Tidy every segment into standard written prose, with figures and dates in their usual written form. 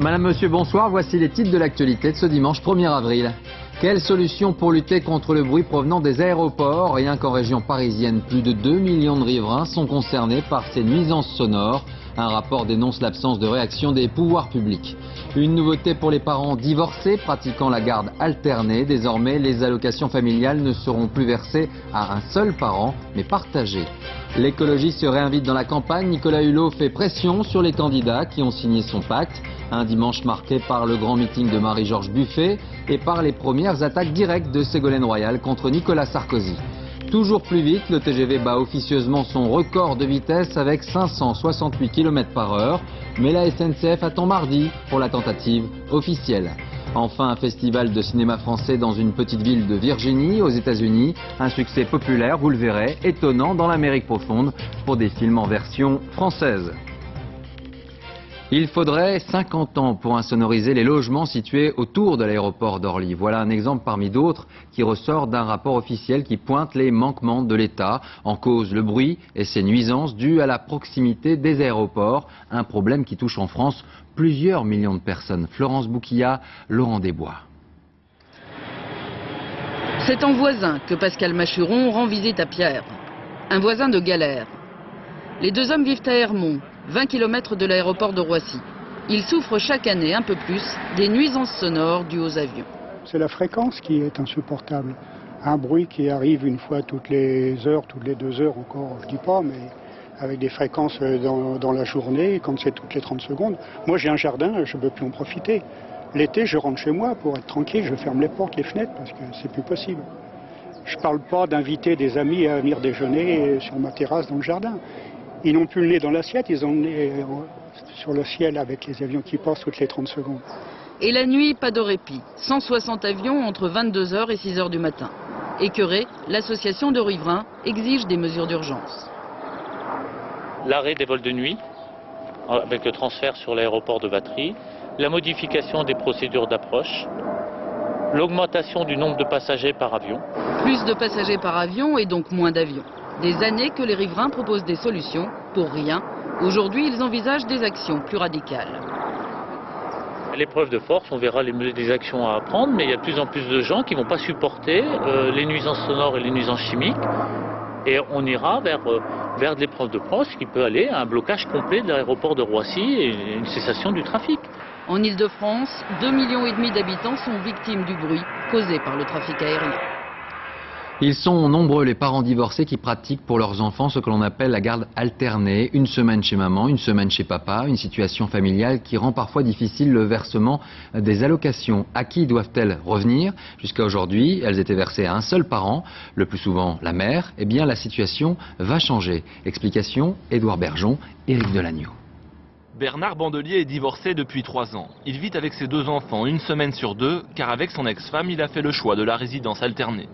Madame, Monsieur, bonsoir. Voici les titres de l'actualité de ce dimanche 1er avril. Quelle solution pour lutter contre le bruit provenant des aéroports? Rien qu'en région parisienne, plus de 2 millions de riverains sont concernés par ces nuisances sonores. Un rapport dénonce l'absence de réaction des pouvoirs publics. Une nouveauté pour les parents divorcés pratiquant la garde alternée. Désormais, les allocations familiales ne seront plus versées à un seul parent, mais partagées. L'écologie se réinvite dans la campagne. Nicolas Hulot fait pression sur les candidats qui ont signé son pacte. Un dimanche marqué par le grand meeting de Marie-Georges Buffet et par les premières attaques directes de Ségolène Royal contre Nicolas Sarkozy. Toujours plus vite, le TGV bat officieusement son record de vitesse avec 568 km/h. Mais la SNCF attend mardi pour la tentative officielle. Enfin, un festival de cinéma français dans une petite ville de Virginie, aux États-Unis. Un succès populaire, vous le verrez, étonnant dans l'Amérique profonde pour des films en version française. Il faudrait 50 ans pour insonoriser les logements situés autour de l'aéroport d'Orly. Voilà un exemple parmi d'autres qui ressort d'un rapport officiel qui pointe les manquements de l'État. En cause le bruit et ses nuisances dues à la proximité des aéroports. Un problème qui touche en France plusieurs millions de personnes. Florence Bouquillat, Laurent Desbois. C'est en Voisin que Pascal Machuron rend visite à Pierre. Un voisin de galère. Les deux hommes vivent à Hermont, 20 km de l'aéroport de Roissy. Ils souffrent chaque année un peu plus des nuisances sonores dues aux avions. C'est la fréquence qui est insupportable. Un bruit qui arrive une fois toutes les heures, toutes les 2 heures encore, je dis pas, mais avec des fréquences dans la journée, quand c'est toutes les 30 secondes. Moi j'ai un jardin, je ne peux plus en profiter. L'été, je rentre chez moi pour être tranquille, je ferme les portes, les fenêtres, parce que c'est plus possible. Je ne parle pas d'inviter des amis à venir déjeuner sur ma terrasse dans le jardin. Ils n'ont plus le nez dans l'assiette, ils ont le nez sur le ciel avec les avions qui passent toutes les 30 secondes. Et la nuit, pas de répit. 160 avions entre 22h et 6h du matin. Écœurée, l'association de riverains exige des mesures d'urgence. L'arrêt des vols de nuit, avec le transfert sur l'aéroport de Vatry, la modification des procédures d'approche, l'augmentation du nombre de passagers par avion. Plus de passagers par avion et donc moins d'avions. Des années que les riverains proposent des solutions, pour rien. Aujourd'hui, ils envisagent des actions plus radicales. L'épreuve de force, on verra les actions à prendre, mais il y a de plus en plus de gens qui ne vont pas supporter les nuisances sonores et les nuisances chimiques. Et on ira vers de l'épreuve de force qui peut aller à un blocage complet de l'aéroport de Roissy et une cessation du trafic. En Ile-de-France, 2,5 millions d'habitants sont victimes du bruit causé par le trafic aérien. Ils sont nombreux les parents divorcés qui pratiquent pour leurs enfants ce que l'on appelle la garde alternée. Une semaine chez maman, une semaine chez papa. Une situation familiale qui rend parfois difficile le versement des allocations. À qui doivent-elles revenir? Jusqu'à aujourd'hui, elles étaient versées à un seul parent, le plus souvent la mère. Eh bien, la situation va changer. Explication, Édouard Bergeon, Éric Delagneau. Bernard Bandelier est divorcé depuis 3 ans. Il vit avec ses 2 enfants une semaine sur 2, car avec son ex-femme, il a fait le choix de la résidence alternée.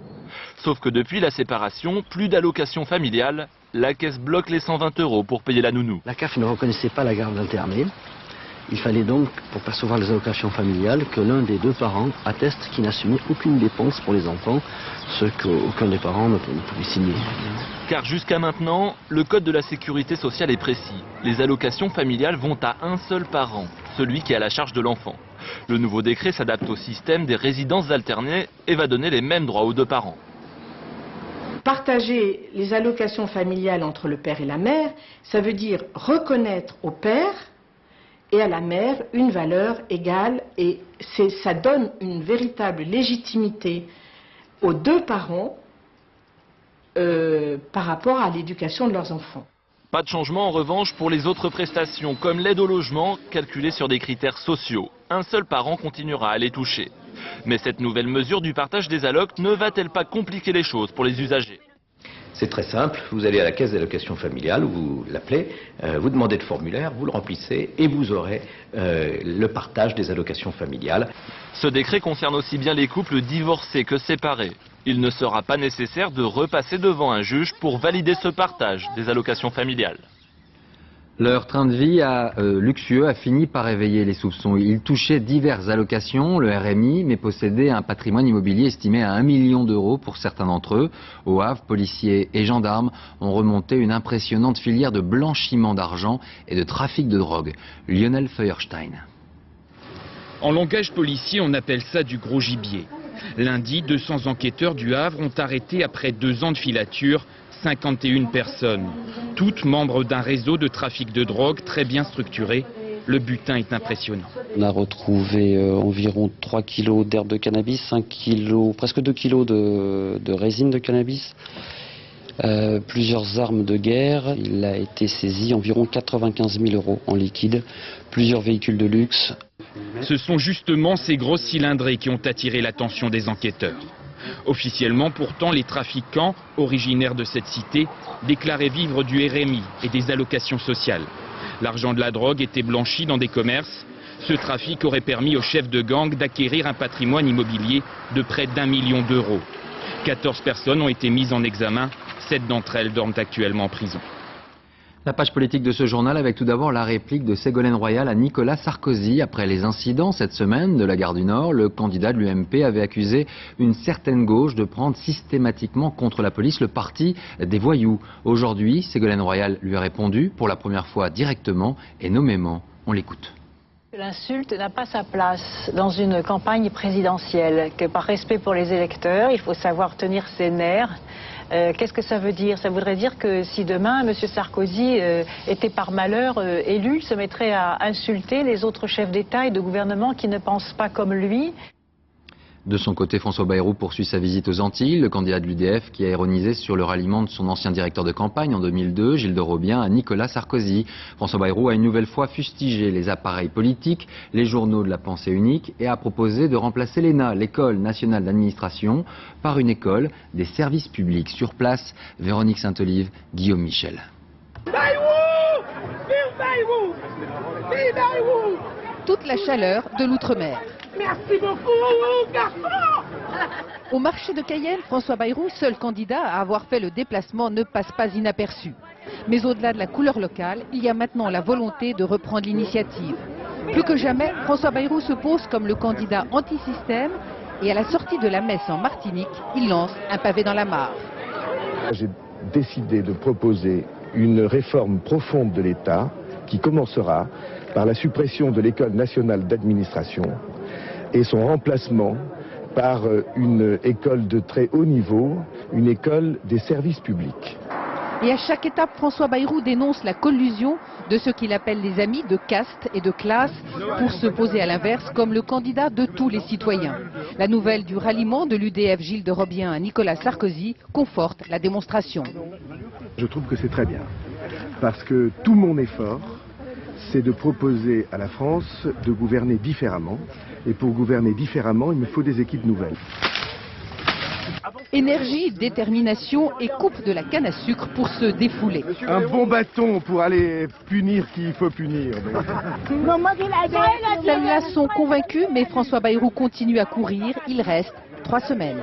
Sauf que depuis la séparation, plus d'allocation familiale, la caisse bloque les 120 € pour payer la nounou. La CAF ne reconnaissait pas la garde alternée. Il fallait donc, pour percevoir les allocations familiales, que l'un des 2 parents atteste qu'il n'assumait aucune dépense pour les enfants, ce qu'aucun des parents ne pouvait signer. Car jusqu'à maintenant, le code de la sécurité sociale est précis. Les allocations familiales vont à un seul parent, celui qui a la charge de l'enfant. Le nouveau décret s'adapte au système des résidences alternées et va donner les mêmes droits aux 2 parents. Partager les allocations familiales entre le père et la mère, ça veut dire reconnaître au père et à la mère une valeur égale, et ça donne une véritable légitimité aux 2 parents par rapport à l'éducation de leurs enfants. Pas de changement en revanche pour les autres prestations, comme l'aide au logement, calculée sur des critères sociaux. Un seul parent continuera à les toucher. Mais cette nouvelle mesure du partage des allocs ne va-t-elle pas compliquer les choses pour les usagers? C'est très simple, vous allez à la caisse d'allocation familiale, vous l'appelez, vous demandez le formulaire, vous le remplissez et vous aurez le partage des allocations familiales. Ce décret concerne aussi bien les couples divorcés que séparés. Il ne sera pas nécessaire de repasser devant un juge pour valider ce partage des allocations familiales. Leur train de vie luxueux a fini par éveiller les soupçons. Ils touchaient diverses allocations, le RMI, mais possédaient un patrimoine immobilier estimé à 1 million € pour certains d'entre eux. Au Havre, policiers et gendarmes ont remonté une impressionnante filière de blanchiment d'argent et de trafic de drogue. Lionel Feuerstein. En langage policier, on appelle ça du gros gibier. Lundi, 200 enquêteurs du Havre ont arrêté après 2 ans de filature 51 personnes, toutes membres d'un réseau de trafic de drogue très bien structuré. Le butin est impressionnant. On a retrouvé environ 3 kilos d'herbe de cannabis, 5 kilos, presque 2 kilos de résine de cannabis, plusieurs armes de guerre. Il a été saisi environ 95 000 € en liquide, plusieurs véhicules de luxe. Ce sont justement ces grosses cylindrées qui ont attiré l'attention des enquêteurs. Officiellement, pourtant, les trafiquants, originaires de cette cité, déclaraient vivre du RMI et des allocations sociales. L'argent de la drogue était blanchi dans des commerces. Ce trafic aurait permis aux chefs de gang d'acquérir un patrimoine immobilier de près d'1 million d'euros. 14 personnes ont été mises en examen, 7 d'entre elles dorment actuellement en prison. La page politique de ce journal avec tout d'abord la réplique de Ségolène Royal à Nicolas Sarkozy. Après les incidents cette semaine de la gare du Nord, le candidat de l'UMP avait accusé une certaine gauche de prendre systématiquement contre la police le parti des voyous. Aujourd'hui, Ségolène Royal lui a répondu pour la première fois directement et nommément. On l'écoute. L'insulte n'a pas sa place dans une campagne présidentielle, que par respect pour les électeurs, il faut savoir tenir ses nerfs. Qu'est-ce que ça veut dire? Ça voudrait dire que si demain M. Sarkozy était par malheur élu, il se mettrait à insulter les autres chefs d'État et de gouvernement qui ne pensent pas comme lui. De son côté, François Bayrou poursuit sa visite aux Antilles. Le candidat de l'UDF qui a ironisé sur le ralliement de son ancien directeur de campagne en 2002, Gilles de Robien, à Nicolas Sarkozy. François Bayrou a une nouvelle fois fustigé les appareils politiques, les journaux de la pensée unique et a proposé de remplacer l'ENA, l'École nationale d'administration, par une école des services publics. Sur place, Véronique Saint-Olive, Guillaume Michel. Bayrou ! Vive Bayrou ! Vive Bayrou ! Toute la chaleur de l'outre-mer. Merci beaucoup, garçon! Au marché de Cayenne, François Bayrou, seul candidat à avoir fait le déplacement, ne passe pas inaperçu. Mais au-delà de la couleur locale, il y a maintenant la volonté de reprendre l'initiative. Plus que jamais, François Bayrou se pose comme le candidat anti-système et à la sortie de la messe en Martinique, il lance un pavé dans la mare. J'ai décidé de proposer une réforme profonde de l'État qui commencera par la suppression de l'École nationale d'administration et son remplacement par une école de très haut niveau, une école des services publics. Et à chaque étape, François Bayrou dénonce la collusion de ceux qu'il appelle les amis de caste et de classe pour se poser à l'inverse comme le candidat de tous les citoyens. La nouvelle du ralliement de l'UDF Gilles de Robien à Nicolas Sarkozy conforte la démonstration. Je trouve que c'est très bien, parce que tout mon effort, c'est de proposer à la France de gouverner différemment. Et pour gouverner différemment, il me faut des équipes nouvelles. Énergie, détermination et coupe de la canne à sucre pour se défouler. Un bon bâton pour aller punir qui il faut punir. Celles-là sont convaincus, mais François Bayrou continue à courir. Il reste 3 semaines.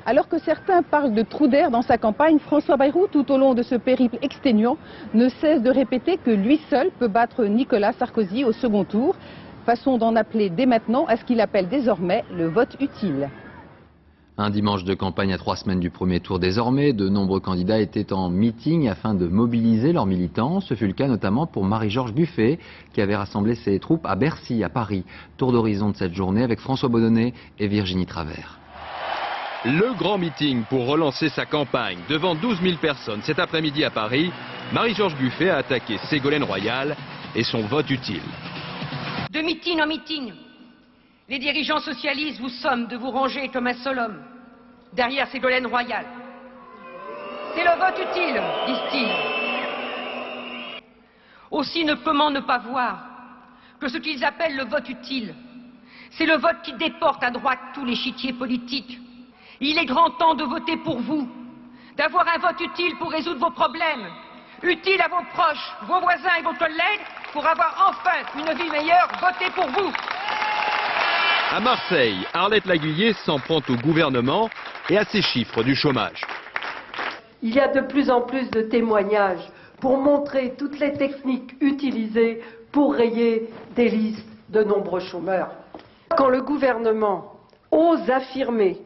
Alors que certains parlent de trou d'air dans sa campagne, François Bayrou, tout au long de ce périple exténuant, ne cesse de répéter que lui seul peut battre Nicolas Sarkozy au second tour. Façon d'en appeler dès maintenant à ce qu'il appelle désormais le vote utile. Un dimanche de campagne à 3 semaines du premier tour désormais, de nombreux candidats étaient en meeting afin de mobiliser leurs militants. Ce fut le cas notamment pour Marie-Georges Buffet qui avait rassemblé ses troupes à Bercy, à Paris. Tour d'horizon de cette journée avec François Baudonnet et Virginie Travers. Le grand meeting pour relancer sa campagne devant 12 000 personnes cet après-midi à Paris. Marie-Georges Buffet a attaqué Ségolène Royal et son vote utile. De meeting en meeting, les dirigeants socialistes vous somment de vous ranger comme un seul homme derrière Ségolène Royal. C'est le vote utile, disent-ils. Aussi comment ne pas voir que ce qu'ils appellent le vote utile, c'est le vote qui déporte à droite tous les l'échiquier politique. Il est grand temps de voter pour vous, d'avoir un vote utile pour résoudre vos problèmes, utile à vos proches, vos voisins et vos collègues, pour avoir enfin une vie meilleure. Votez pour vous. À Marseille, Arlette Laguiller s'en prend au gouvernement et à ses chiffres du chômage. Il y a de plus en plus de témoignages pour montrer toutes les techniques utilisées pour rayer des listes de nombreux chômeurs. Quand le gouvernement ose affirmer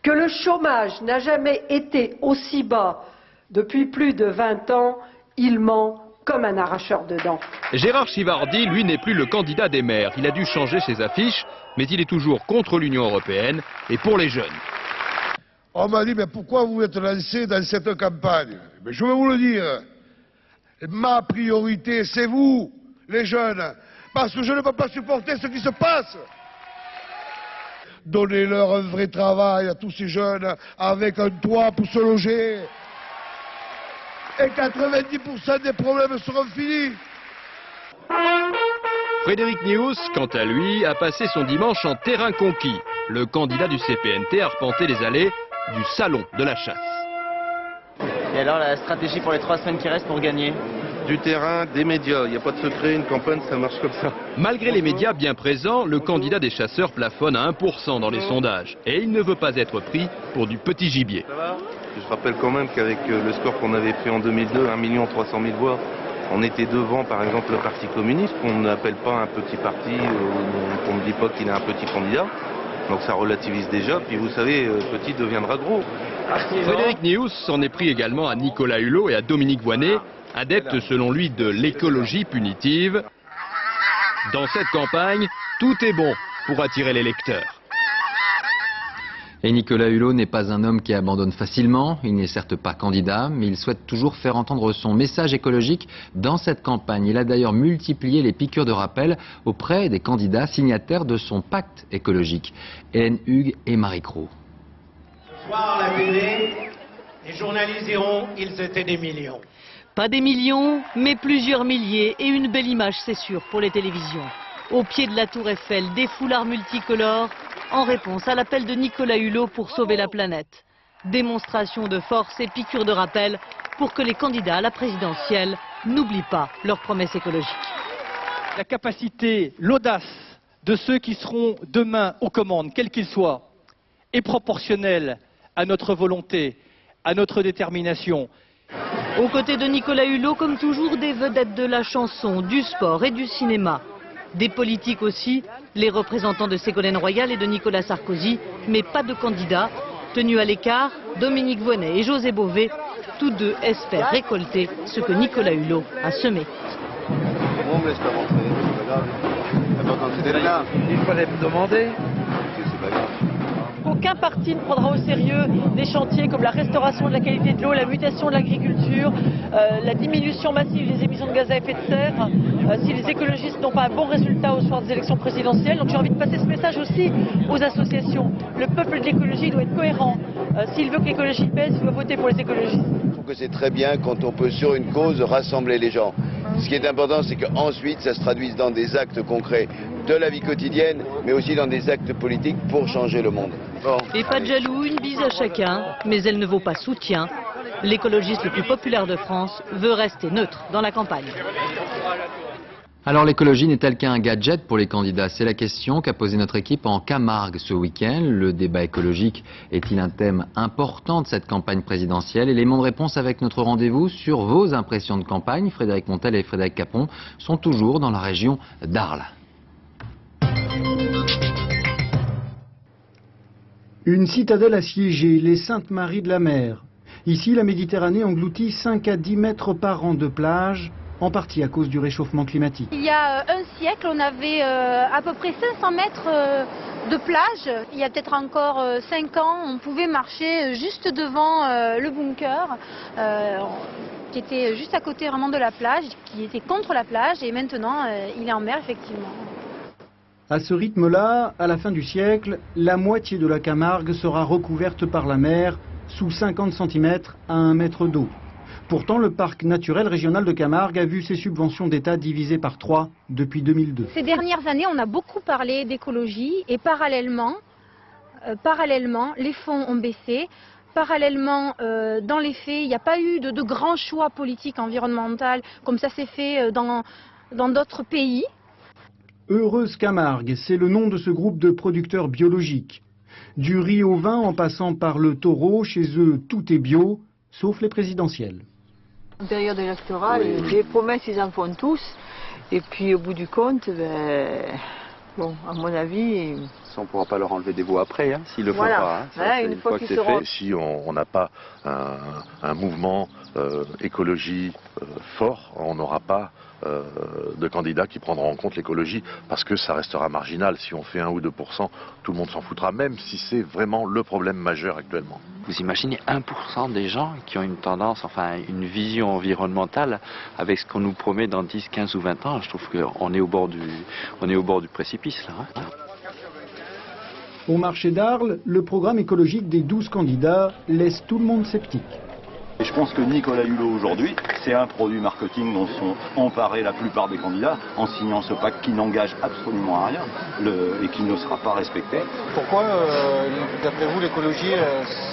que le chômage n'a jamais été aussi bas depuis plus de 20 ans, il ment comme un arracheur de dents. Gérard Chivardi, lui, n'est plus le candidat des Maires. Il a dû changer ses affiches, mais il est toujours contre l'Union européenne et pour les jeunes. On m'a dit, mais pourquoi vous êtes lancé dans cette campagne? Mais je vais vous le dire. Ma priorité, c'est vous, les jeunes, parce que je ne peux pas supporter ce qui se passe. Donnez-leur un vrai travail à tous ces jeunes, avec un toit pour se loger. Et 90% des problèmes seront finis. Frédéric Nious, quant à lui, a passé son dimanche en terrain conquis. Le candidat du CPNT a arpenté les allées du salon de la chasse. Et alors la stratégie pour les 3 semaines qui restent pour gagner? Du terrain, des médias, il n'y a pas de secret, une campagne ça marche comme ça. Malgré les médias bien présents, le candidat des chasseurs plafonne à 1% dans les sondages. Et il ne veut pas être pris pour du petit gibier. Je rappelle quand même qu'avec le score qu'on avait fait en 2002, 1 300 000 voix, on était devant par exemple le Parti communiste, qu'on n'appelle pas un petit parti, qu'on ne dit pas qu'il a un petit candidat. Donc ça relativise déjà, puis vous savez, petit deviendra gros. Frédéric Nious s'en est pris également à Nicolas Hulot et à Dominique Voynet, adeptes selon lui de l'écologie punitive. Dans cette campagne, tout est bon pour attirer les lecteurs. Et Nicolas Hulot n'est pas un homme qui abandonne facilement. Il n'est certes pas candidat, mais il souhaite toujours faire entendre son message écologique dans cette campagne. Il a d'ailleurs multiplié les piqûres de rappel auprès des candidats signataires de son pacte écologique. Hélène Hugues et Marie Cros. Ce soir à la télé, les journalistes diront qu'ils étaient des millions. Pas des millions, mais plusieurs milliers et une belle image, c'est sûr, pour les télévisions. Au pied de la Tour Eiffel, des foulards multicolores, en réponse à l'appel de Nicolas Hulot pour sauver la planète. Démonstration de force et piqûre de rappel pour que les candidats à la présidentielle n'oublient pas leurs promesses écologiques. La capacité, l'audace de ceux qui seront demain aux commandes, quels qu'ils soient, est proportionnelle à notre volonté, à notre détermination. Aux côtés de Nicolas Hulot, comme toujours, des vedettes de la chanson, du sport et du cinéma. Des politiques aussi, les représentants de Ségolène Royal et de Nicolas Sarkozy, mais pas de candidats. Tenus à l'écart, Dominique Voynet et José Bové, tous deux espèrent récolter ce que Nicolas Hulot a semé. Bon, mais je peux rentrer, c'est pas grave. Quand c'était là, il fallait me demander. C'est pas grave. Aucun parti ne prendra au sérieux des chantiers comme la restauration de la qualité de l'eau, la mutation de l'agriculture, la diminution massive des émissions de gaz à effet de serre, si les écologistes n'ont pas un bon résultat au soir des élections présidentielles. Donc j'ai envie de passer ce message aussi aux associations. Le peuple de l'écologie doit être cohérent. S'il veut que l'écologie pèse, il doit voter pour les écologistes. Je trouve que c'est très bien quand on peut sur une cause rassembler les gens. Ce qui est important, c'est qu'ensuite ça se traduise dans des actes concrets de la vie quotidienne, mais aussi dans des actes politiques pour changer le monde. Bon. Et pas de jaloux, une bise à chacun, mais elle ne vaut pas soutien. L'écologiste le plus populaire de France veut rester neutre dans la campagne. Alors l'écologie n'est-elle qu'un gadget pour les candidats? C'est la question qu'a posée notre équipe en Camargue ce week-end. Le débat écologique est-il un thème important de cette campagne présidentielle? Élément de réponse avec notre rendez-vous sur vos impressions de campagne. Frédéric Montel et Frédéric Capron sont toujours dans la région d'Arles. Une citadelle assiégée, les Saintes-Maries de la Mer. Ici, la Méditerranée engloutit 5 à 10 mètres par an de plage, en partie à cause du réchauffement climatique. Il y a un siècle, on avait à peu près 500 mètres de plage. Il y a peut-être encore 5 ans, on pouvait marcher juste devant le bunker, qui était juste à côté vraiment de la plage, qui était contre la plage, et maintenant il est en mer effectivement. À ce rythme-là, à la fin du siècle, la moitié de la Camargue sera recouverte par la mer, sous 50 cm à 1 mètre d'eau. Pourtant, le parc naturel régional de Camargue a vu ses subventions d'État divisées par 3 depuis 2002. Ces dernières années, on a beaucoup parlé d'écologie et parallèlement, les fonds ont baissé. Parallèlement, dans les faits, il n'y a pas eu de grands choix politiques environnementaux comme ça s'est fait dans d'autres pays. Heureuse Camargue, c'est le nom de ce groupe de producteurs biologiques. Du riz au vin en passant par le taureau, chez eux tout est bio, sauf les présidentielles. En période électorale, les promesses ils en font tous, et puis au bout du compte, Bon, à mon avis... Ça, on ne pourra pas leur enlever des voix après, hein, s'ils le font voilà. pas. Hein. Ça, Voilà, une fois que c'est fait. Si on n'a pas un mouvement écologie fort, on n'aura pas de candidats qui prendront en compte l'écologie, parce que ça restera marginal. Si on fait 1 ou 2%, tout le monde s'en foutra, même si c'est vraiment le problème majeur actuellement. Vous imaginez 1% des gens qui ont une tendance, enfin une vision environnementale avec ce qu'on nous promet dans 10, 15 ou 20 ans. Je trouve qu'on est au bord du précipice là. Hein. Au marché d'Arles, le programme écologique des 12 candidats laisse tout le monde sceptique. Et je pense que Nicolas Hulot aujourd'hui, c'est un produit marketing dont sont emparés la plupart des candidats en signant ce pacte qui n'engage absolument à rien et qui ne sera pas respecté. Pourquoi, d'après vous, l'écologie,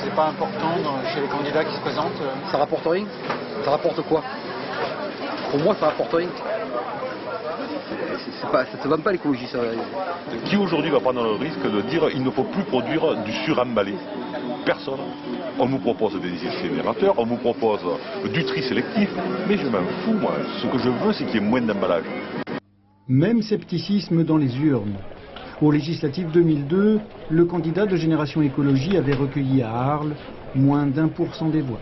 c'est pas important chez les candidats qui se présentent? Ça rapporte rien. Ça rapporte quoi? Pour moi, ça rapporte rien. Ça ne se vend pas l'écologie, ça. Qui aujourd'hui va prendre le risque de dire qu'il ne faut plus produire du suremballé? Personne. On nous propose des incinérateurs, on nous propose du tri sélectif, mais je m'en fous, moi. Ce que je veux, c'est qu'il y ait moins d'emballage. Même scepticisme dans les urnes. Aux législatives 2002, le candidat de Génération Écologie avait recueilli à Arles moins d'1% des voix.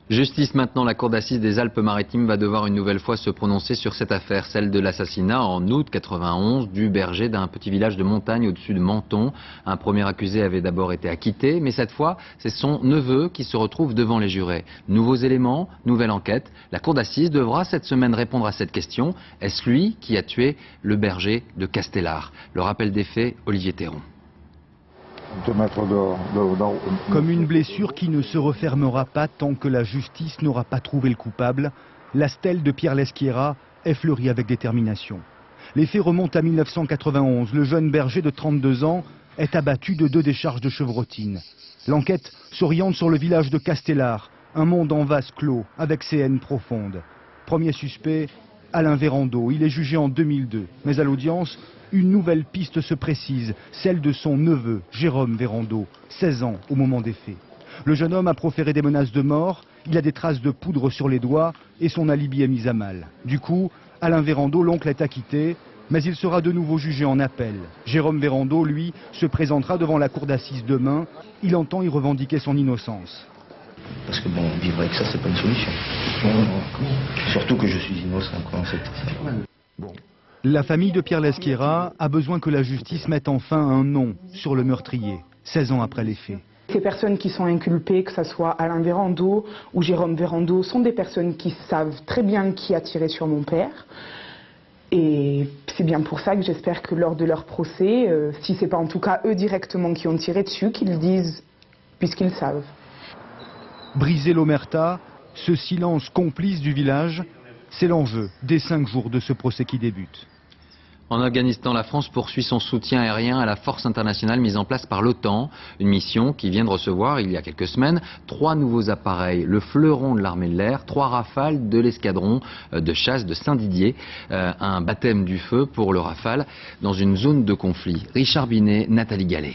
Justice maintenant, la Cour d'assises des Alpes-Maritimes va devoir une nouvelle fois se prononcer sur cette affaire, celle de l'assassinat en août 91 du berger d'un petit village de montagne au-dessus de Menton. Un premier accusé avait d'abord été acquitté, mais cette fois, c'est son neveu qui se retrouve devant les jurés. Nouveaux éléments, nouvelle enquête. La Cour d'assises devra cette semaine répondre à cette question. Est-ce lui qui a tué le berger de Castellar? Le rappel des faits, Olivier Théron. Comme une blessure qui ne se refermera pas tant que la justice n'aura pas trouvé le coupable, la stèle de Pierre Leschiera est fleurie avec détermination. Les faits remontent à 1991. Le jeune berger de 32 ans est abattu de 2 décharges de chevrotine. L'enquête s'oriente sur le village de Castellar, un monde en vase clos avec ses haines profondes. Premier suspect, Alain Vérando. Il est jugé en 2002, mais à l'audience, une nouvelle piste se précise, celle de son neveu, Jérôme Vérando, 16 ans au moment des faits. Le jeune homme a proféré des menaces de mort, il a des traces de poudre sur les doigts et son alibi est mis à mal. Du coup, Alain Vérando, l'oncle, est acquitté, mais il sera de nouveau jugé en appel. Jérôme Vérando, lui, se présentera devant la cour d'assises demain. Il entend y revendiquer son innocence. Parce que bon, vivre avec ça, c'est pas une solution. Surtout que je suis innocent, quoi, en fait. Bon. La famille de Pierre Leschiera a besoin que la justice mette enfin un nom sur le meurtrier, 16 ans après les faits. Ces personnes qui sont inculpées, que ce soit Alain Vérando ou Jérôme Vérando, sont des personnes qui savent très bien qui a tiré sur mon père. Et c'est bien pour ça que j'espère que lors de leur procès, si ce n'est pas en tout cas eux directement qui ont tiré dessus, qu'ils le disent, puisqu'ils savent. Briser l'omerta, ce silence complice du village, c'est l'enjeu des 5 jours de ce procès qui débute. En Afghanistan, la France poursuit son soutien aérien à la force internationale mise en place par l'OTAN. Une mission qui vient de recevoir, il y a quelques semaines, 3 nouveaux appareils. Le Fleuron de l'armée de l'air, 3 Rafales de l'escadron de chasse de Saint-Didier. Un baptême du feu pour le Rafale dans une zone de conflit. Richard Binet, Nathalie Gallet.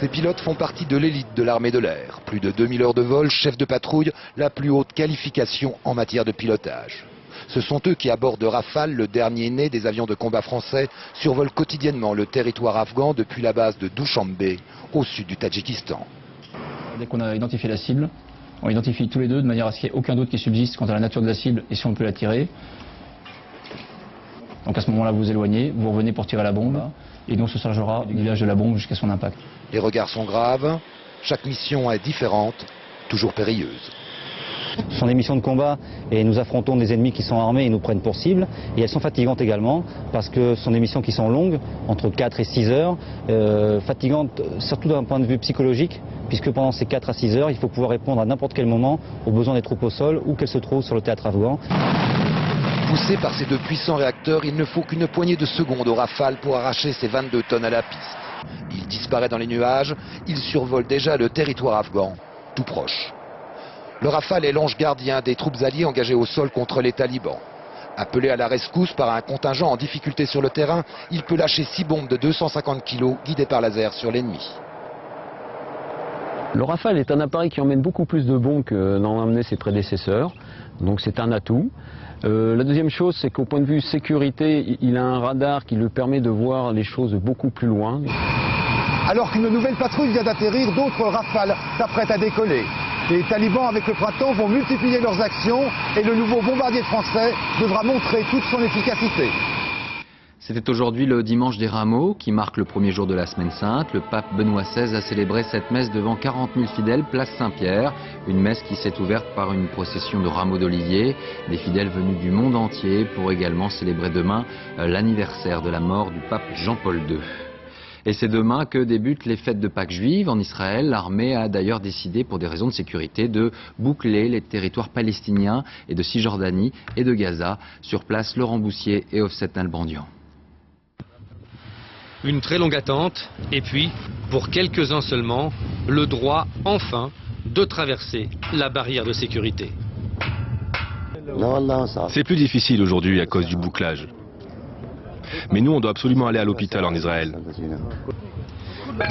Ces pilotes font partie de l'élite de l'armée de l'air. Plus de 2000 heures de vol, chef de patrouille, la plus haute qualification en matière de pilotage. Ce sont eux qui, à bord de Rafale, le dernier né des avions de combat français, survolent quotidiennement le territoire afghan depuis la base de Dushanbe, au sud du Tadjikistan. Dès qu'on a identifié la cible, on identifie tous les deux de manière à ce qu'il n'y ait aucun doute qui subsiste quant à la nature de la cible et si on peut la tirer. Donc à ce moment-là, vous vous éloignez, vous revenez pour tirer la bombe, et nous on se chargera du guidage de la bombe jusqu'à son impact. Les regards sont graves, chaque mission est différente, toujours périlleuse. Ce sont des missions de combat et nous affrontons des ennemis qui sont armés et nous prennent pour cible. Et elles sont fatigantes également parce que ce sont des missions qui sont longues, entre 4 et 6 heures. Fatigantes surtout d'un point de vue psychologique, puisque pendant ces 4 à 6 heures, il faut pouvoir répondre à n'importe quel moment aux besoins des troupes au sol ou qu'elles se trouvent sur le théâtre afghan. Poussés par ces 2 puissants réacteurs, il ne faut qu'une poignée de secondes au Rafale pour arracher ces 22 tonnes à la piste. Il disparaît dans les nuages, il survole déjà le territoire afghan, tout proche. Le Rafale est l'ange gardien des troupes alliées engagées au sol contre les talibans. Appelé à la rescousse par un contingent en difficulté sur le terrain, il peut lâcher 6 bombes de 250 kg guidées par laser sur l'ennemi. Le Rafale est un appareil qui emmène beaucoup plus de bombes que n'en amenaient ses prédécesseurs, donc c'est un atout. La deuxième chose, c'est qu'au point de vue sécurité, il a un radar qui lui permet de voir les choses beaucoup plus loin. Alors qu'une nouvelle patrouille vient d'atterrir, d'autres Rafales s'apprêtent à décoller. Les talibans, avec le printemps, vont multiplier leurs actions et le nouveau bombardier français devra montrer toute son efficacité. C'était aujourd'hui le dimanche des Rameaux, qui marque le premier jour de la Semaine Sainte. Le pape Benoît XVI a célébré cette messe devant 40 000 fidèles, place Saint-Pierre. Une messe qui s'est ouverte par une procession de rameaux d'olivier. Des fidèles venus du monde entier pour également célébrer demain l'anniversaire de la mort du pape Jean-Paul II. Et c'est demain que débutent les fêtes de Pâques juives en Israël. L'armée a d'ailleurs décidé, pour des raisons de sécurité, de boucler les territoires palestiniens et de Cisjordanie et de Gaza. Sur place, Laurent Boussier et Ofset Nalbandian. Une très longue attente, et puis, pour quelques-uns seulement, le droit, enfin, de traverser la barrière de sécurité. C'est plus difficile aujourd'hui à cause du bouclage. Mais nous, on doit absolument aller à l'hôpital en Israël.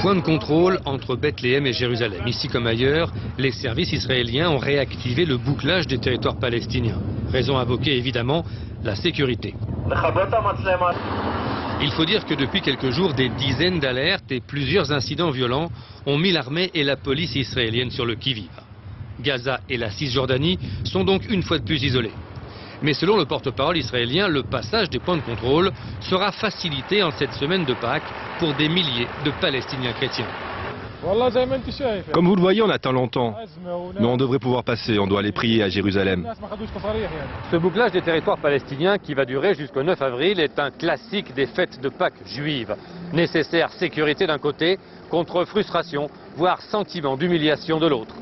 Point de contrôle entre Bethléem et Jérusalem. Ici comme ailleurs, les services israéliens ont réactivé le bouclage des territoires palestiniens. Raison invoquée évidemment, la sécurité. Il faut dire que depuis quelques jours, des dizaines d'alertes et plusieurs incidents violents ont mis l'armée et la police israélienne sur le qui-vive. Gaza et la Cisjordanie sont donc une fois de plus isolés. Mais selon le porte-parole israélien, le passage des points de contrôle sera facilité en cette semaine de Pâques pour des milliers de Palestiniens chrétiens. Comme vous le voyez, on attend longtemps. Mais on devrait pouvoir passer, on doit aller prier à Jérusalem. Ce bouclage des territoires palestiniens qui va durer jusqu'au 9 avril est un classique des fêtes de Pâques juives. Nécessaire sécurité d'un côté, contre frustration, voire sentiment d'humiliation de l'autre.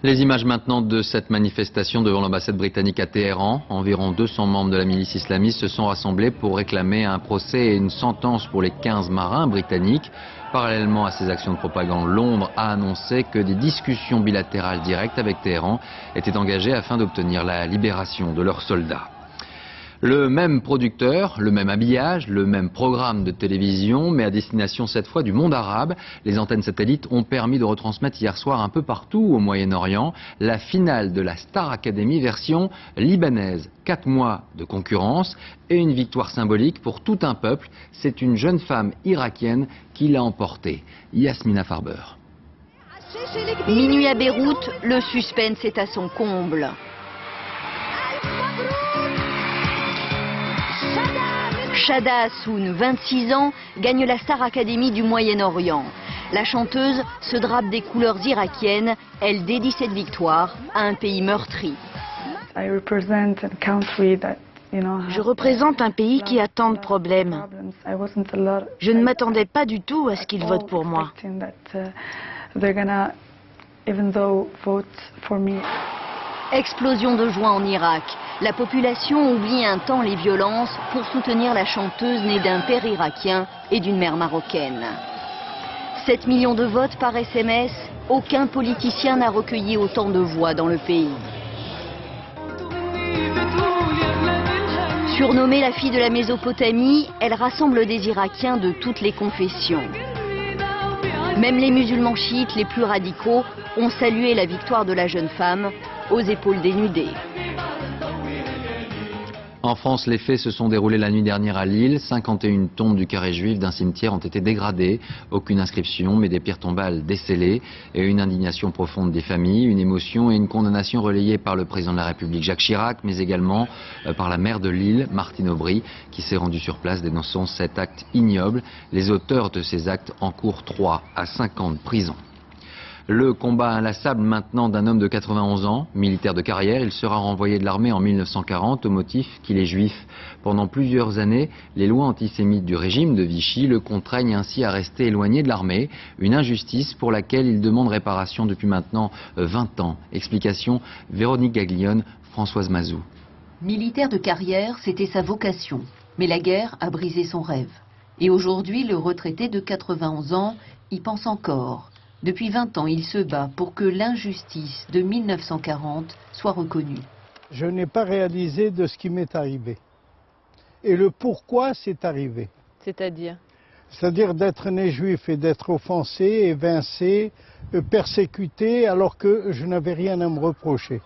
Les images maintenant de cette manifestation devant l'ambassade britannique à Téhéran. Environ 200 membres de la milice islamiste se sont rassemblés pour réclamer un procès et une sentence pour les 15 marins britanniques. Parallèlement à ces actions de propagande, Londres a annoncé que des discussions bilatérales directes avec Téhéran étaient engagées afin d'obtenir la libération de leurs soldats. Le même producteur, le même habillage, le même programme de télévision, mais à destination cette fois du monde arabe. Les antennes satellites ont permis de retransmettre hier soir un peu partout au Moyen-Orient la finale de la Star Academy version libanaise. 4 mois de concurrence et une victoire symbolique pour tout un peuple. C'est une jeune femme irakienne qui l'a emportée. Yasmina Farber. Minuit à Beyrouth, le suspense est à son comble. Shada Hassoun, 26 ans, gagne la Star Academy du Moyen-Orient. La chanteuse se drape des couleurs irakiennes. Elle dédie cette victoire à un pays meurtri. Je représente un pays qui a tant de problèmes. Je ne m'attendais pas du tout à ce qu'ils votent pour moi. Explosion de joie en Irak. La population oublie un temps les violences pour soutenir la chanteuse née d'un père irakien et d'une mère marocaine. 7 millions de votes par SMS, aucun politicien n'a recueilli autant de voix dans le pays. Surnommée la fille de la Mésopotamie, elle rassemble des Irakiens de toutes les confessions. Même les musulmans chiites les plus radicaux ont salué la victoire de la jeune femme aux épaules dénudées. En France, les faits se sont déroulés la nuit dernière à Lille. 51 tombes du carré juif d'un cimetière ont été dégradées. Aucune inscription, mais des pierres tombales décellées. Et une indignation profonde des familles, une émotion et une condamnation relayée par le président de la République Jacques Chirac, mais également par la maire de Lille, Martine Aubry, qui s'est rendue sur place dénonçant cet acte ignoble. Les auteurs de ces actes encourent 3 à 5 ans de prison. Le combat inlassable maintenant d'un homme de 91 ans, militaire de carrière. Il sera renvoyé de l'armée en 1940 au motif qu'il est juif. Pendant plusieurs années, les lois antisémites du régime de Vichy le contraignent ainsi à rester éloigné de l'armée. Une injustice pour laquelle il demande réparation depuis maintenant 20 ans. Explication Véronique Gaglione, Françoise Mazou. Militaire de carrière, c'était sa vocation. Mais la guerre a brisé son rêve. Et aujourd'hui, le retraité de 91 ans y pense encore. Depuis 20 ans, il se bat pour que l'injustice de 1940 soit reconnue. Je n'ai pas réalisé de ce qui m'est arrivé. Et le pourquoi c'est arrivé. C'est-à-dire? C'est-à-dire d'être né juif et d'être offensé, évincé, persécuté, alors que je n'avais rien à me reprocher.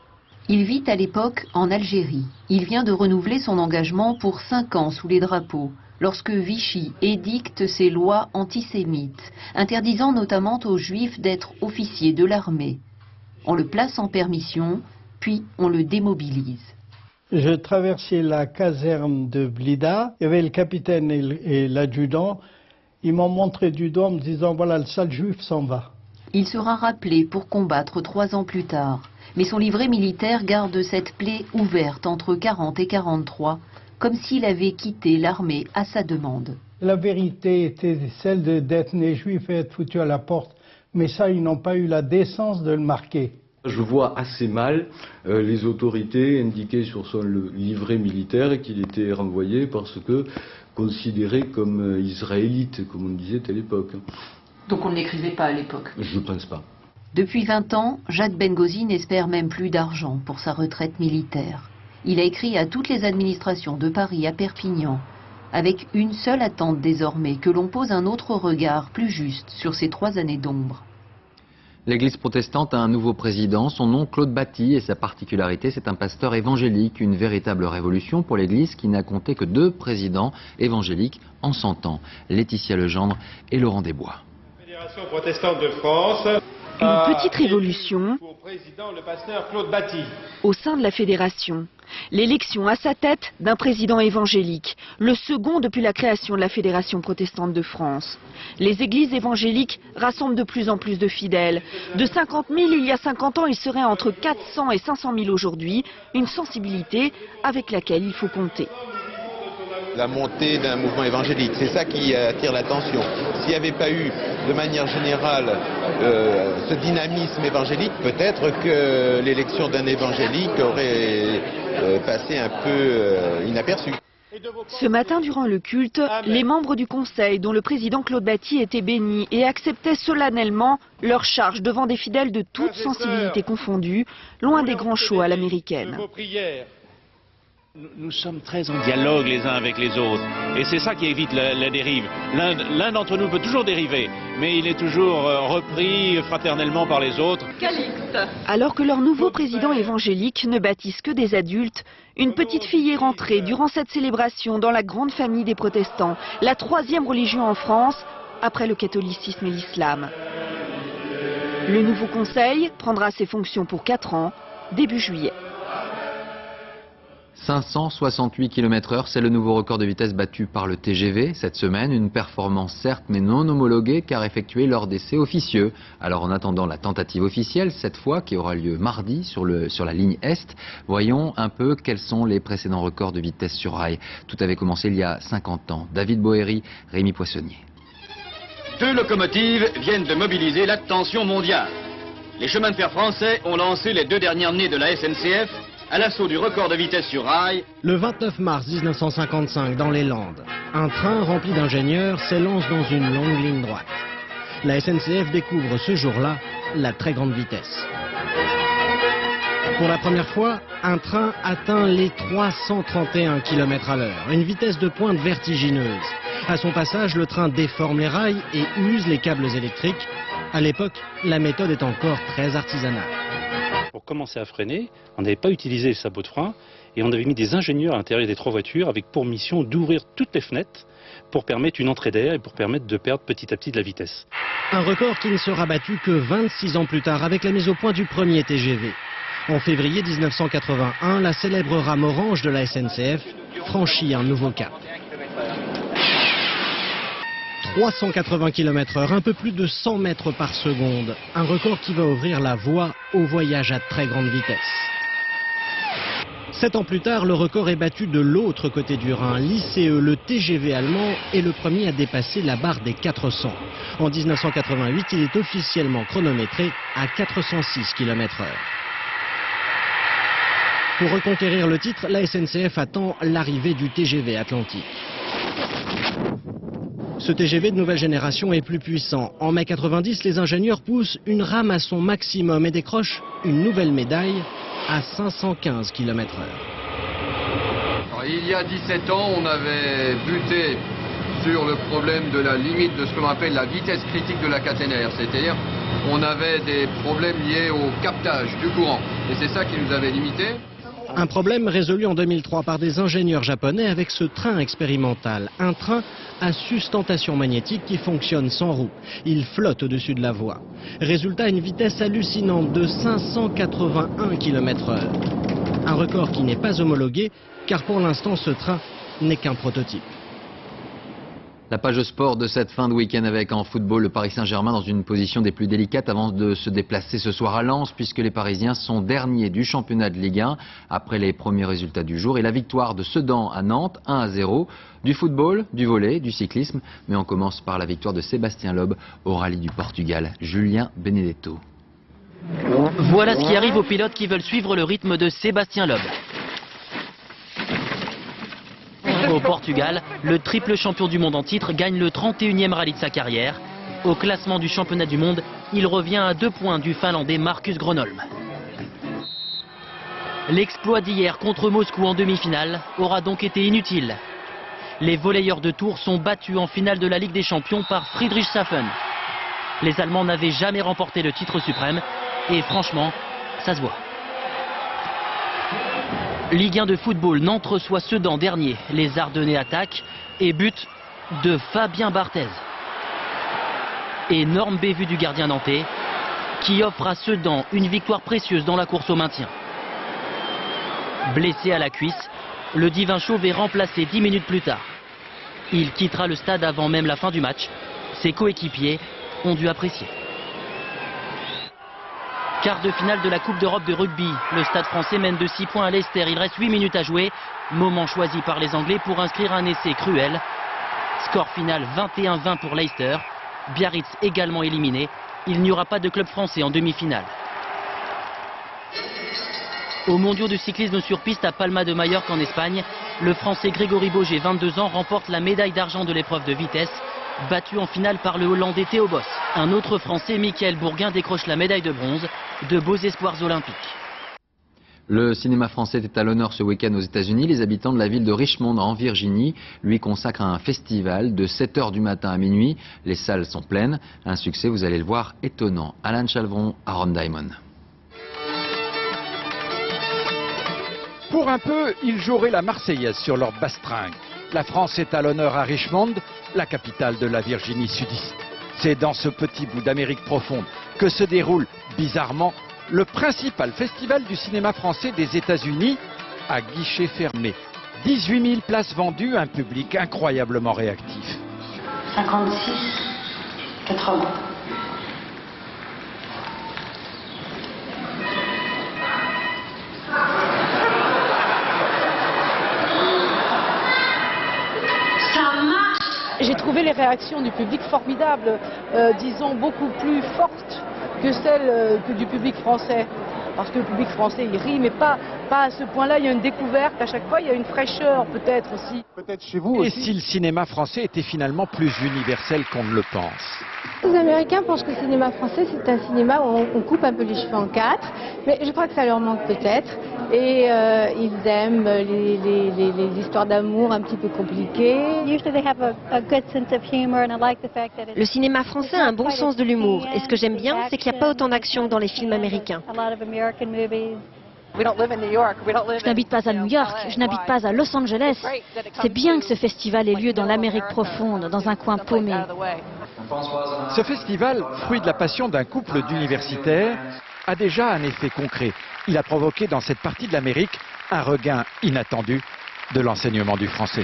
Il vit à l'époque en Algérie. Il vient de renouveler son engagement pour 5 ans sous les drapeaux, lorsque Vichy édicte ses lois antisémites, interdisant notamment aux Juifs d'être officiers de l'armée. On le place en permission, puis on le démobilise. Je traversais la caserne de Blida, il y avait le capitaine et l'adjudant. Ils m'ont montré du doigt en me disant « voilà, le sale juif s'en va ». Il sera rappelé pour combattre 3 ans plus tard. Mais son livret militaire garde cette plaie ouverte entre 40 et 43, comme s'il avait quitté l'armée à sa demande. La vérité était celle d'être né juif et être foutu à la porte. Mais ça, ils n'ont pas eu la décence de le marquer. Je vois assez mal les autorités indiquer sur son livret militaire qu'il était renvoyé parce que considéré comme israélite, comme on disait à l'époque. Donc on ne l'écrivait pas à l'époque? Je ne pense pas. Depuis 20 ans, Jacques Benghazi n'espère même plus d'argent pour sa retraite militaire. Il a écrit à toutes les administrations de Paris à Perpignan, avec une seule attente désormais, que l'on pose un autre regard plus juste sur ces 3 années d'ombre. L'église protestante a un nouveau président, son nom Claude Batty, et sa particularité, c'est un pasteur évangélique, une véritable révolution pour l'église qui n'a compté que 2 présidents évangéliques en 100 ans, Laetitia Legendre et Laurent Desbois. Fédération protestante de France. Une petite révolution pour président le pasteur Claude Batty. Au sein de la fédération. L'élection à sa tête d'un président évangélique, le second depuis la création de la Fédération protestante de France. Les églises évangéliques rassemblent de plus en plus de fidèles. De 50 000 il y a 50 ans, il serait entre 400 et 500 000 aujourd'hui, une sensibilité avec laquelle il faut compter. La montée d'un mouvement évangélique, c'est ça qui attire l'attention. S'il n'y avait pas eu de manière générale ce dynamisme évangélique, peut-être que l'élection d'un évangélique aurait passé un peu inaperçue. Ce matin, durant le culte, les membres du conseil, dont le président Claude Batty, étaient bénis et acceptaient solennellement leur charge devant des fidèles de toutes sensibilités confondues, loin des grands shows à l'américaine. Nous sommes très en dialogue les uns avec les autres, et c'est ça qui évite la dérive. L'un d'entre nous peut toujours dériver, mais il est toujours repris fraternellement par les autres. Alors que leur nouveau président évangélique ne baptise que des adultes, une petite fille est rentrée durant cette célébration dans la grande famille des protestants, la 3e religion en France, après le catholicisme et l'islam. Le nouveau conseil prendra ses fonctions pour 4 ans, début juillet. 568 km/h, c'est le nouveau record de vitesse battu par le TGV cette semaine. Une performance certes, mais non homologuée car effectuée lors d'essais officieux. Alors en attendant la tentative officielle, cette fois qui aura lieu mardi sur la ligne Est, voyons un peu quels sont les précédents records de vitesse sur rail. Tout avait commencé il y a 50 ans. David Bohéry, Rémi Poissonnier. 2 locomotives viennent de mobiliser l'attention mondiale. Les chemins de fer français ont lancé les 2 dernières nées de la SNCF à l'assaut du record de vitesse sur rail. Le 29 mars 1955, dans les Landes, un train rempli d'ingénieurs s'élance dans une longue ligne droite. La SNCF découvre ce jour-là la très grande vitesse. Pour la première fois, un train atteint les 331 km/h, une vitesse de pointe vertigineuse. À son passage, le train déforme les rails et use les câbles électriques. À l'époque, la méthode est encore très artisanale. Pour commencer à freiner, on n'avait pas utilisé les sabots de frein et on avait mis des ingénieurs à l'intérieur des 3 voitures avec pour mission d'ouvrir toutes les fenêtres pour permettre une entrée d'air et pour permettre de perdre petit à petit de la vitesse. Un record qui ne sera battu que 26 ans plus tard avec la mise au point du premier TGV. En février 1981, la célèbre rame orange de la SNCF franchit un nouveau cap. 380 km/h, un peu plus de 100 mètres par seconde. Un record qui va ouvrir la voie au voyage à très grande vitesse. 7 ans plus tard, le record est battu de l'autre côté du Rhin. L'ICE, le TGV allemand, est le premier à dépasser la barre des 400. En 1988, il est officiellement chronométré à 406 km/h. Pour reconquérir le titre, la SNCF attend l'arrivée du TGV Atlantique. Ce TGV de nouvelle génération est plus puissant. En mai 90, les ingénieurs poussent une rame à son maximum et décrochent une nouvelle médaille à 515 km/h. Il y a 17 ans, on avait buté sur le problème de la limite de ce que l'on appelle la vitesse critique de la caténaire, c'est-à-dire on avait des problèmes liés au captage du courant et c'est ça qui nous avait limité. Un problème résolu en 2003 par des ingénieurs japonais avec ce train expérimental. Un train à sustentation magnétique qui fonctionne sans roue. Il flotte au-dessus de la voie. Résultat, une vitesse hallucinante de 581 km/h. Un record qui n'est pas homologué car pour l'instant ce train n'est qu'un prototype. La page sport de cette fin de week-end avec en football le Paris Saint-Germain dans une position des plus délicates avant de se déplacer ce soir à Lens puisque les Parisiens sont derniers du championnat de Ligue 1 après les premiers résultats du jour et la victoire de Sedan à Nantes 1-0. Du football, du volley, du cyclisme, mais on commence par la victoire de Sébastien Loeb au rallye du Portugal. Julien Benedetto. Voilà ce qui arrive aux pilotes qui veulent suivre le rythme de Sébastien Loeb. Au Portugal, le triple champion du monde en titre gagne le 31e rallye de sa carrière. Au classement du championnat du monde, il revient à 2 points du Finlandais Marcus Gronholm. L'exploit d'hier contre Moscou en demi-finale aura donc été inutile. Les volleyeurs de Tours sont battus en finale de la Ligue des Champions par Friedrichshafen. Les Allemands n'avaient jamais remporté le titre suprême et franchement, ça se voit. Ligue 1 de football, Nantes reçoit Sedan dernier. Les Ardennais attaquent et but de Fabien Barthez. Énorme bévue du gardien nantais qui offre à Sedan une victoire précieuse dans la course au maintien. Blessé à la cuisse, le divin chauve est remplacé 10 minutes plus tard. Il quittera le stade avant même la fin du match. Ses coéquipiers ont dû apprécier. Quart de finale de la Coupe d'Europe de rugby. Le Stade français mène de 6 points à Leicester. Il reste 8 minutes à jouer. Moment choisi par les Anglais pour inscrire un essai cruel. Score final 21-20 pour Leicester. Biarritz également éliminé. Il n'y aura pas de club français en demi-finale. Aux mondiaux de cyclisme sur piste à Palma de Majorque en Espagne, le Français Grégory Boget, 22 ans, remporte la médaille d'argent de l'épreuve de vitesse. Battu en finale par le Hollandais Theo Bos. Un autre Français, Michael Bourguin, décroche la médaille de bronze. De beaux espoirs olympiques. Le cinéma français est à l'honneur ce week-end aux États-Unis. Les habitants de la ville de Richmond en Virginie lui consacrent un festival de 7h du matin à minuit. Les salles sont pleines. Un succès, vous allez le voir, étonnant. Alain Chalvron, Aaron Diamond. Pour un peu, ils joueraient la Marseillaise sur leur bastringue. La France est à l'honneur à Richmond, la capitale de la Virginie sudiste. C'est dans ce petit bout d'Amérique profonde que se déroule, bizarrement, le principal festival du cinéma français des États-Unis à guichet fermé. 18 000 places vendues, un public incroyablement réactif. 56, 80. J'ai trouvé les réactions du public formidables, disons beaucoup plus fortes que celles que du public français. Parce que le public français, il rit, mais pas à ce point-là. Il y a une découverte à chaque fois, il y a une fraîcheur peut-être aussi. Peut-être chez vous aussi. Et si le cinéma français était finalement plus universel qu'on ne le pense? Les Américains pensent que le cinéma français, c'est un cinéma où on coupe un peu les cheveux en 4, mais je crois que ça leur manque peut-être. Et ils aiment les histoires d'amour un petit peu compliquées. Le cinéma français a un bon sens de l'humour. Et ce que j'aime bien, c'est qu'il n'y a pas autant d'action que dans les films américains. Je n'habite pas à New York, je n'habite pas à Los Angeles. C'est bien que ce festival ait lieu dans l'Amérique profonde, dans un coin paumé. Ce festival, fruit de la passion d'un couple d'universitaires, a déjà un effet concret. Il a provoqué dans cette partie de l'Amérique un regain inattendu de l'enseignement du français.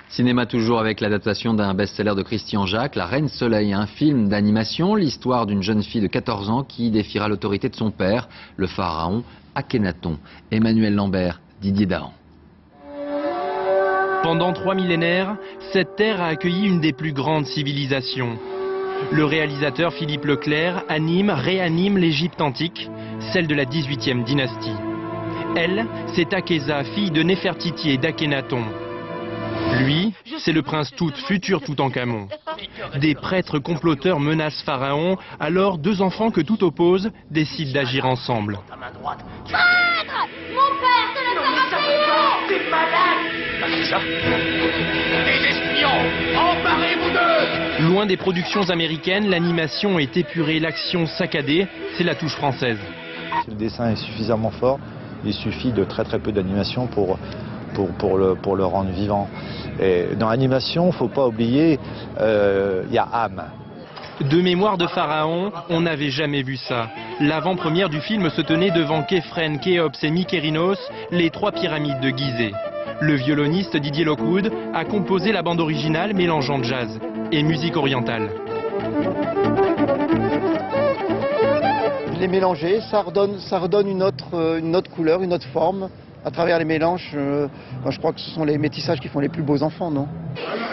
Cinéma toujours avec l'adaptation d'un best-seller de Christian Jacques, La Reine Soleil, un film d'animation, l'histoire d'une jeune fille de 14 ans qui défiera l'autorité de son père, le pharaon Akhenaton. Emmanuel Lambert, Didier Dahan. Pendant 3 millénaires, cette terre a accueilli une des plus grandes civilisations. Le réalisateur Philippe Leclerc réanime l'Égypte antique, celle de la 18e dynastie. Elle, c'est Akhesa, fille de Néfertiti et d'Akhénaton. Lui, c'est le prince Tout, futur Toutankhamon. Des prêtres comploteurs menacent Pharaon, alors deux enfants que tout oppose décident d'agir ensemble. Traître! Mon père te le fera payer! T'es malade! C'est ça? Des espions! Emparez-vous d'eux! Loin des productions américaines, l'animation est épurée, l'action saccadée, c'est la touche française. Si le dessin est suffisamment fort, il suffit de très peu d'animation pour le rendre vivant. Et dans l'animation, il ne faut pas oublier, il y a âme. De mémoire de Pharaon, on n'avait jamais vu ça. L'avant-première du film se tenait devant Képhren, Khéops et Mykérinos, les trois pyramides de Gizeh. Le violoniste Didier Lockwood a composé la bande originale mélangeant jazz et musique orientale. Je l'ai mélangé, ça redonne une autre couleur, une autre forme. À travers les mélanges, je crois que ce sont les métissages qui font les plus beaux enfants, non?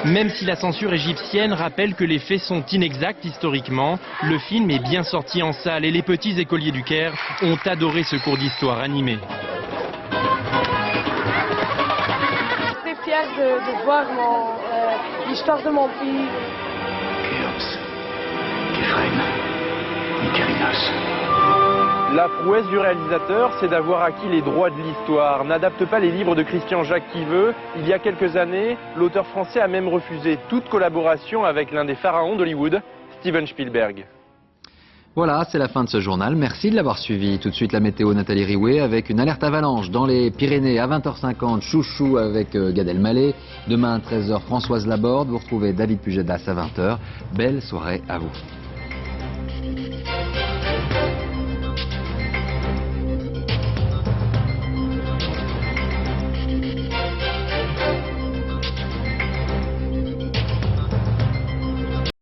Même si la censure égyptienne rappelle que les faits sont inexacts historiquement, le film est bien sorti en salle et les petits écoliers du Caire ont adoré ce cours d'histoire animé. Je suis très fière de voir l'histoire de mon pays. Khéops, Képhren, Mykérinos. La prouesse du réalisateur, c'est d'avoir acquis les droits de l'histoire. N'adapte pas les livres de Christian Jacques qui veut. Il y a quelques années, l'auteur français a même refusé toute collaboration avec l'un des pharaons d'Hollywood, Steven Spielberg. Voilà, c'est la fin de ce journal. Merci de l'avoir suivi. Tout de suite, la météo, Nathalie Riouet, avec une alerte avalanche dans les Pyrénées à 20h50. Chouchou avec Gad Elmaleh. Demain à 13h, Françoise Laborde. Vous retrouvez David Pujadas à 20h. Belle soirée à vous.